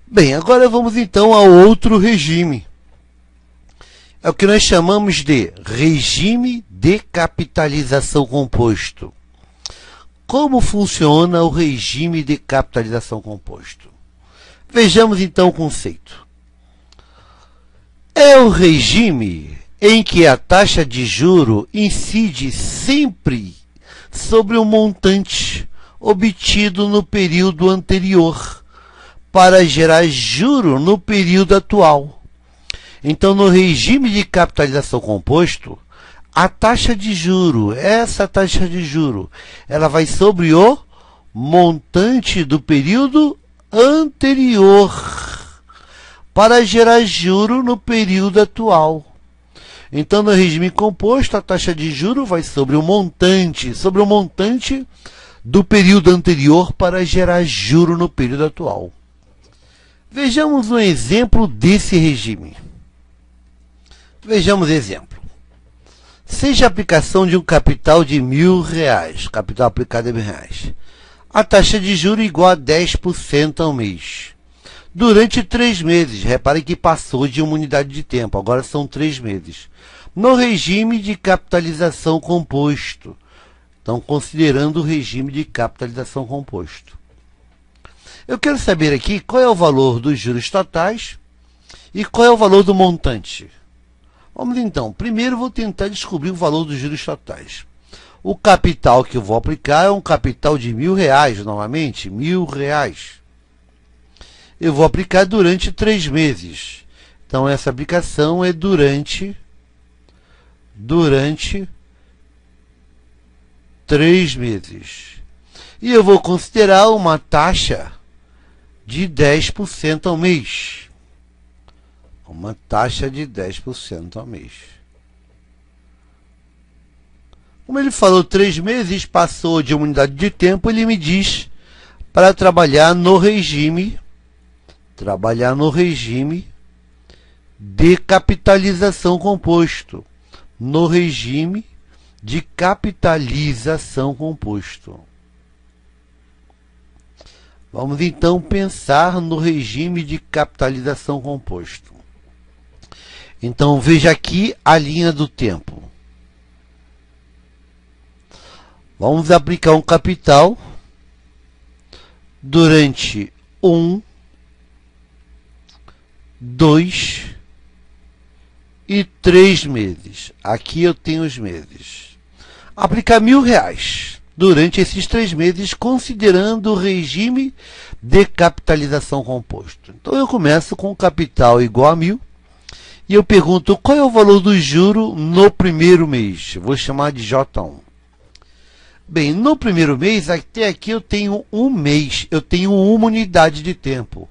Bem, agora vamos então a outro regime. É o que nós chamamos de regime de capitalização composto. Como funciona o regime de capitalização composto? Vejamos então o conceito. É o regime em que a taxa de juro incide sempre sobre o montante obtido no período anterior, para gerar juro no período atual. Então, no regime de capitalização composto, a taxa de juro, essa taxa de juro, ela vai sobre o montante do período anterior, para gerar juro no período atual. Então, no regime composto, a taxa de juro vai sobre o montante do período anterior para gerar juro no período atual. Vejamos um exemplo desse regime. Vejamos exemplo. Seja a aplicação de um capital de R$1.000, capital aplicado em R$1.000. A taxa de juros igual a 10% ao mês. Durante 3 meses. Repare que passou de uma unidade de tempo, agora são 3 meses. No regime de capitalização composto. Então, considerando o regime de capitalização composto. Eu quero saber aqui qual é o valor dos juros totais e qual é o valor do montante. Vamos então, primeiro vou tentar descobrir o valor dos juros totais. O capital que eu vou aplicar é um capital de R$1.000, novamente, R$1.000. Eu vou aplicar durante 3 meses. Então, essa aplicação é durante 3 meses. E eu vou considerar uma taxa de 10% ao mês. Uma taxa de 10% ao mês. Como ele falou 3 meses, passou de uma unidade de tempo, ele me diz para trabalhar no regime de capitalização composto. No regime de capitalização composto. Vamos então pensar no regime de capitalização composto. Então veja aqui a linha do tempo. Vamos aplicar um capital durante 1, 2 e 3 meses. Aqui eu tenho os meses. Aplicar R$1.000 durante esses 3 meses, considerando o regime de capitalização composto. Então, eu começo com capital igual a 1.000 e eu pergunto qual é o valor do juro no primeiro mês. Eu vou chamar de J1. Bem, no primeiro mês, até aqui eu tenho um mês, eu tenho uma unidade de tempo.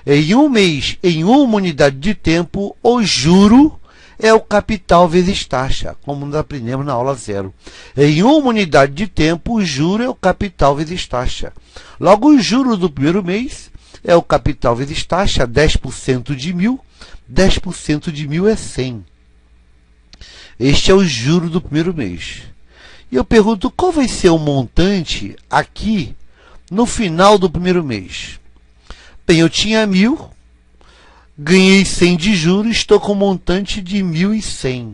Em um mês, em uma unidade de tempo, o juro é o capital vezes taxa, como nós aprendemos na aula 0. Em uma unidade de tempo, o juro é o capital vezes taxa. Logo, o juro do primeiro mês é o capital vezes taxa, 10% de 1.000. 10% de 1.000 é 100. Este é o juro do primeiro mês. E eu pergunto, qual vai ser o montante aqui no final do primeiro mês? Bem, eu tinha 1.000. Ganhei 100 de juros, estou com um montante de 1.100.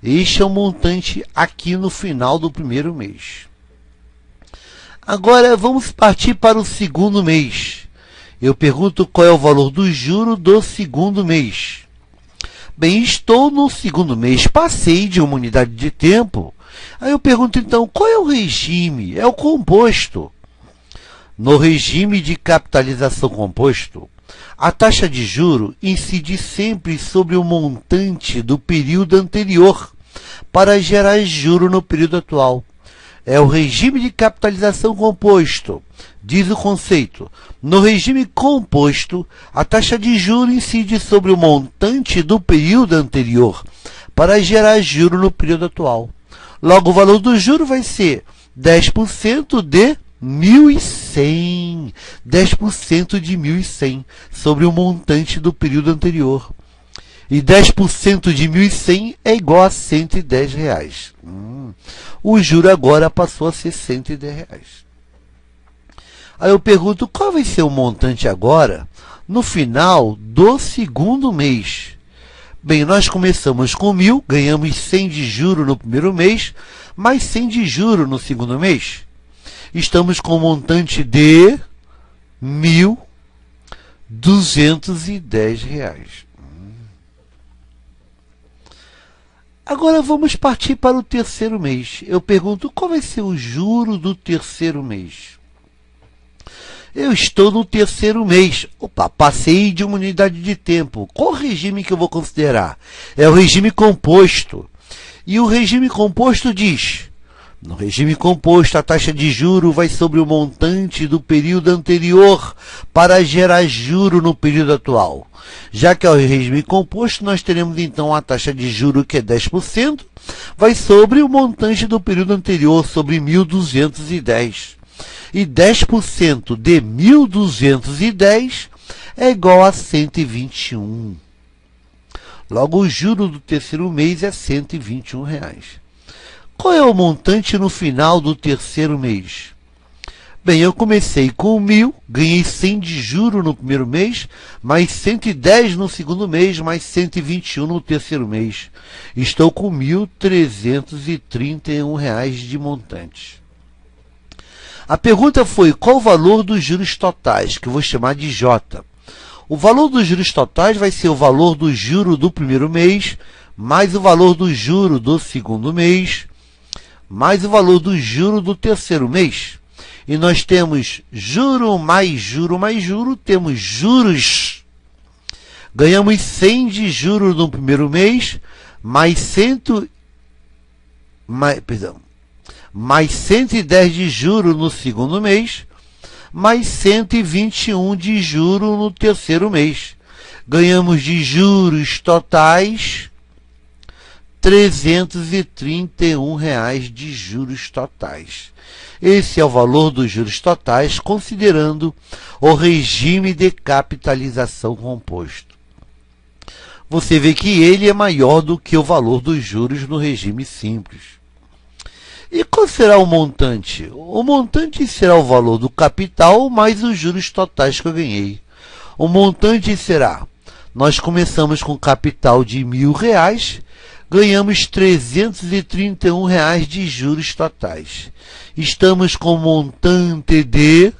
Este é o montante aqui no final do primeiro mês. Agora, vamos partir para o segundo mês. Eu pergunto qual é o valor do juro do segundo mês. Bem, estou no segundo mês, passei de uma unidade de tempo. Aí eu pergunto, então, qual é o regime? É o composto. No regime de capitalização composto, a taxa de juro incide sempre sobre o montante do período anterior para gerar juro no período atual. É o regime de capitalização composto. Diz o conceito. No regime composto, a taxa de juro incide sobre o montante do período anterior para gerar juro no período atual. Logo, o valor do juro vai ser 10% de 1.100, 10% de 1.100 sobre o montante do período anterior. E 10% de 1.100 é igual a R$110. O juro agora passou a ser R$110. Aí eu pergunto, qual vai ser o montante agora no final do segundo mês? Bem, nós começamos com 1.000, ganhamos 100 de juro no primeiro mês, mais 100 de juro no segundo mês. Estamos com um montante de R$1.210. Agora vamos partir para o terceiro mês. Eu pergunto, qual vai ser o juro do terceiro mês? Eu estou no terceiro mês. Opa, passei de uma unidade de tempo. Qual regime que eu vou considerar? É o regime composto. E o regime composto diz: no regime composto, a taxa de juro vai sobre o montante do período anterior para gerar juro no período atual. Já que é o regime composto, nós teremos então a taxa de juro que é 10%, vai sobre o montante do período anterior, sobre 1.210. E 10% de 1.210 é igual a 121. Logo, o juro do terceiro mês é R$121. Qual é o montante no final do terceiro mês? Bem, eu comecei com 1.000, ganhei 100 de juro no primeiro mês, mais 110 no segundo mês, mais 121 no terceiro mês. Estou com R$1.331 de montante. A pergunta foi, qual o valor dos juros totais, que eu vou chamar de J? O valor dos juros totais vai ser o valor do juro do primeiro mês, mais o valor do juro do segundo mês, mais o valor do juro do terceiro mês. E nós temos juro mais juro mais juro, temos juros. Ganhamos 100 de juro no primeiro mês, mais 110 de juro no segundo mês, mais 121 de juro no terceiro mês. Ganhamos de juros totais R$331 de juros totais. Esse é o valor dos juros totais, considerando o regime de capitalização composto. Você vê que ele é maior do que o valor dos juros no regime simples. E qual será o montante? O montante será o valor do capital mais os juros totais que eu ganhei. O montante será, nós começamos com capital de R$1.000, ganhamos R$331 de juros totais. Estamos com montante de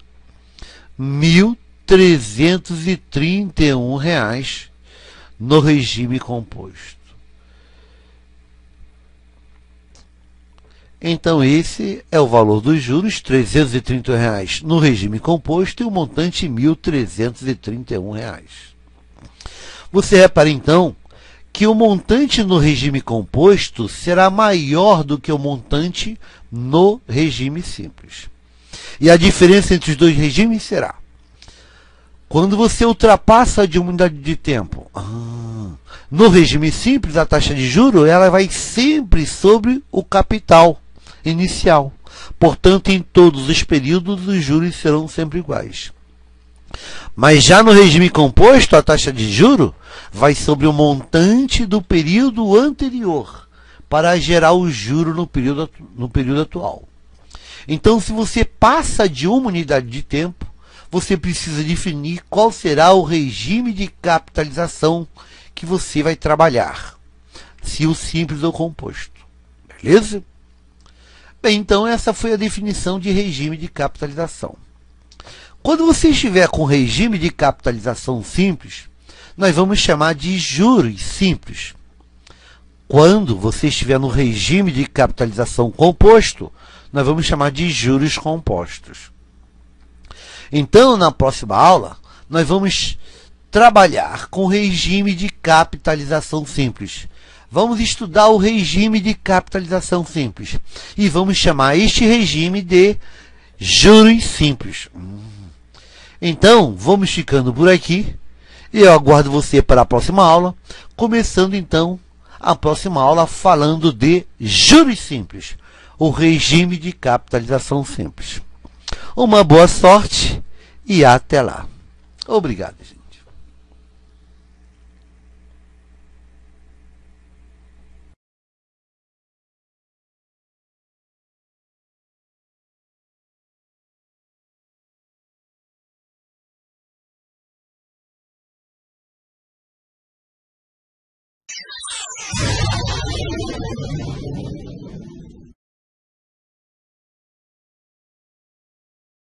R$1.331 no regime composto. Então, esse é o valor dos juros, R$331 no regime composto e o montante R$1.331. Você repara, então, que o montante no regime composto será maior do que o montante no regime simples. E a diferença entre os dois regimes será: quando você ultrapassa de uma unidade de tempo, no regime simples, a taxa de juros ela vai sempre sobre o capital inicial. Portanto, em todos os períodos, os juros serão sempre iguais. Mas já no regime composto, a taxa de juro vai sobre o montante do período anterior para gerar o juro no período atual. Então, se você passa de uma unidade de tempo, você precisa definir qual será o regime de capitalização que você vai trabalhar, se o simples ou composto. Beleza? Bem, então essa foi a definição de regime de capitalização. Quando você estiver com regime de capitalização simples, nós vamos chamar de juros simples. Quando você estiver no regime de capitalização composto, nós vamos chamar de juros compostos. Então, na próxima aula, nós vamos trabalhar com regime de capitalização simples. Vamos estudar o regime de capitalização simples e vamos chamar este regime de juros simples. Então, vamos ficando por aqui e eu aguardo você para a próxima aula, começando então a próxima aula falando de juros simples, o regime de capitalização simples. Uma boa sorte e até lá. Obrigado, gente.